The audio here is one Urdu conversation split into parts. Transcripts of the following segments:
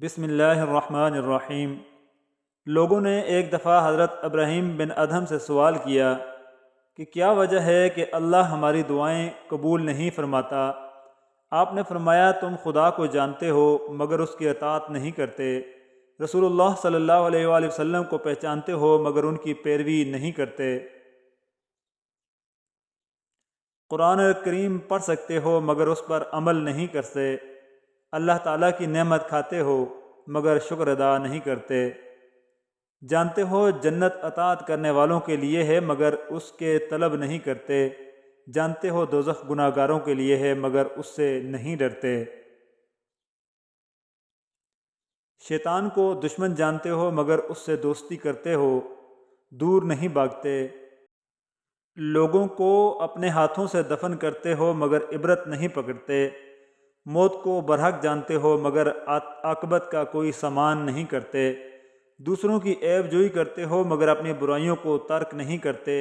بسم اللہ الرحمن الرحیم۔ لوگوں نے ایک دفعہ حضرت ابراہیم بن ادھم سے سوال کیا کہ کیا وجہ ہے کہ اللہ ہماری دعائیں قبول نہیں فرماتا؟ آپ نے فرمایا، تم خدا کو جانتے ہو مگر اس کی اطاعت نہیں کرتے، رسول اللہ صلی اللہ علیہ وآلہ وسلم کو پہچانتے ہو مگر ان کی پیروی نہیں کرتے، قرآن کریم پڑھ سکتے ہو مگر اس پر عمل نہیں کرتے، اللہ تعالیٰ کی نعمت کھاتے ہو مگر شکر ادا نہیں کرتے، جانتے ہو جنت اطاعت کرنے والوں کے لیے ہے مگر اس کے طلب نہیں کرتے، جانتے ہو دوزخ گناہ گاروں کے لیے ہے مگر اس سے نہیں ڈرتے، شیطان کو دشمن جانتے ہو مگر اس سے دوستی کرتے ہو، دور نہیں بھاگتے، لوگوں کو اپنے ہاتھوں سے دفن کرتے ہو مگر عبرت نہیں پکڑتے، موت کو برحق جانتے ہو مگر عاقبت کا کوئی سامان نہیں کرتے، دوسروں کی عیب جوئی کرتے ہو مگر اپنی برائیوں کو ترک نہیں کرتے،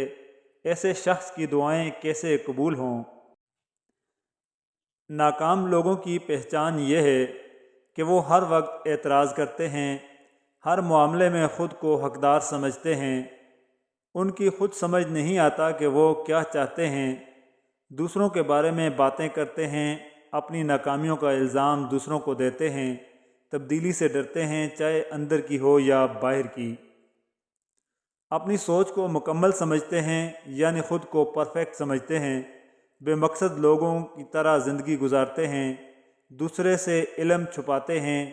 ایسے شخص کی دعائیں کیسے قبول ہوں؟ ناکام لوگوں کی پہچان یہ ہے کہ وہ ہر وقت اعتراض کرتے ہیں، ہر معاملے میں خود کو حقدار سمجھتے ہیں، ان کی خود سمجھ نہیں آتا کہ وہ کیا چاہتے ہیں، دوسروں کے بارے میں باتیں کرتے ہیں، اپنی ناکامیوں کا الزام دوسروں کو دیتے ہیں، تبدیلی سے ڈرتے ہیں چاہے اندر کی ہو یا باہر کی، اپنی سوچ کو مکمل سمجھتے ہیں یعنی خود کو پرفیکٹ سمجھتے ہیں، بے مقصد لوگوں کی طرح زندگی گزارتے ہیں، دوسرے سے علم چھپاتے ہیں،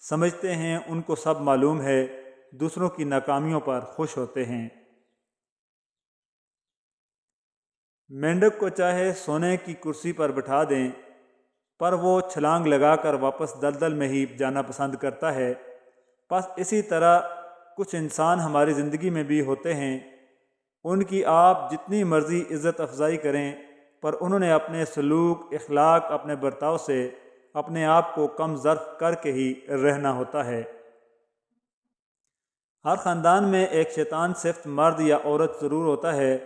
سمجھتے ہیں ان کو سب معلوم ہے، دوسروں کی ناکامیوں پر خوش ہوتے ہیں، مینڈک کو چاہے سونے کی کرسی پر بٹھا دیں پر وہ چھلانگ لگا کر واپس دلدل میں ہی جانا پسند کرتا ہے، بس اسی طرح کچھ انسان ہماری زندگی میں بھی ہوتے ہیں، ان کی آپ جتنی مرضی عزت افزائی کریں پر انہوں نے اپنے سلوک، اخلاق، اپنے برتاؤ سے اپنے آپ کو کم ظرف کر کے ہی رہنا ہوتا ہے۔ ہر خاندان میں ایک شیطان صفت مرد یا عورت ضرور ہوتا ہے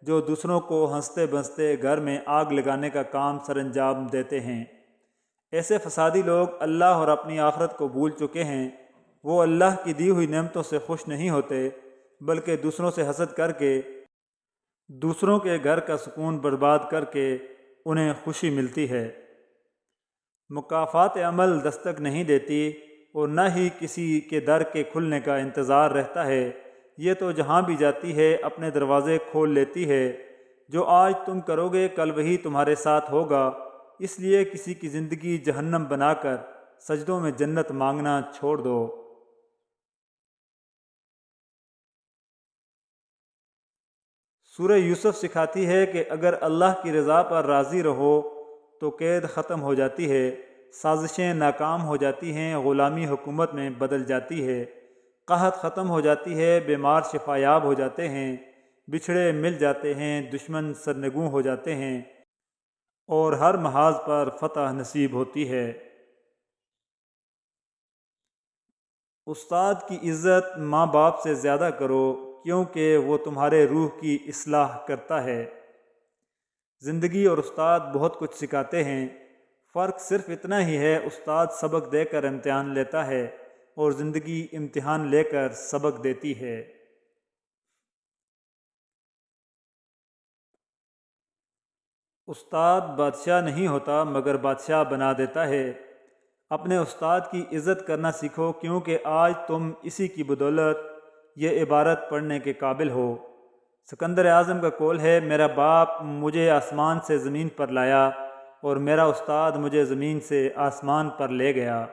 جو دوسروں کو ہنستے بنستے گھر میں آگ لگانے کا کام سر انجام دیتے ہیں، ایسے فسادی لوگ اللہ اور اپنی آخرت کو بھول چکے ہیں، وہ اللہ کی دی ہوئی نعمتوں سے خوش نہیں ہوتے بلکہ دوسروں سے حسد کر کے، دوسروں کے گھر کا سکون برباد کر کے انہیں خوشی ملتی ہے، مکافات عمل دستک نہیں دیتی اور نہ ہی کسی کے در کے کھلنے کا انتظار رہتا ہے، یہ تو جہاں بھی جاتی ہے اپنے دروازے کھول لیتی ہے، جو آج تم کرو گے کل وہی تمہارے ساتھ ہوگا، اس لیے کسی کی زندگی جہنم بنا کر سجدوں میں جنت مانگنا چھوڑ دو۔ سورہ یوسف سکھاتی ہے کہ اگر اللہ کی رضا پر راضی رہو تو قید ختم ہو جاتی ہے، سازشیں ناکام ہو جاتی ہیں، غلامی حکومت میں بدل جاتی ہے، قحط ختم ہو جاتی ہے، بیمار شفا یاب ہو جاتے ہیں، بچھڑے مل جاتے ہیں، دشمن سرنگوں ہو جاتے ہیں اور ہر محاذ پر فتح نصیب ہوتی ہے۔ استاد کی عزت ماں باپ سے زیادہ کرو کیونکہ وہ تمہارے روح کی اصلاح کرتا ہے۔ زندگی اور استاد بہت کچھ سکھاتے ہیں، فرق صرف اتنا ہی ہے، استاد سبق دے کر امتحان لیتا ہے اور زندگی امتحان لے کر سبق دیتی ہے۔ استاد بادشاہ نہیں ہوتا مگر بادشاہ بنا دیتا ہے، اپنے استاد کی عزت کرنا سیکھو کیونکہ آج تم اسی کی بدولت یہ عبارت پڑھنے کے قابل ہو۔ سکندر اعظم کا قول ہے، میرا باپ مجھے آسمان سے زمین پر لایا اور میرا استاد مجھے زمین سے آسمان پر لے گیا۔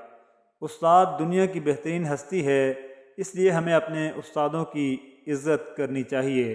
استاد دنیا کی بہترین ہستی ہے، اس لیے ہمیں اپنے استادوں کی عزت کرنی چاہیے۔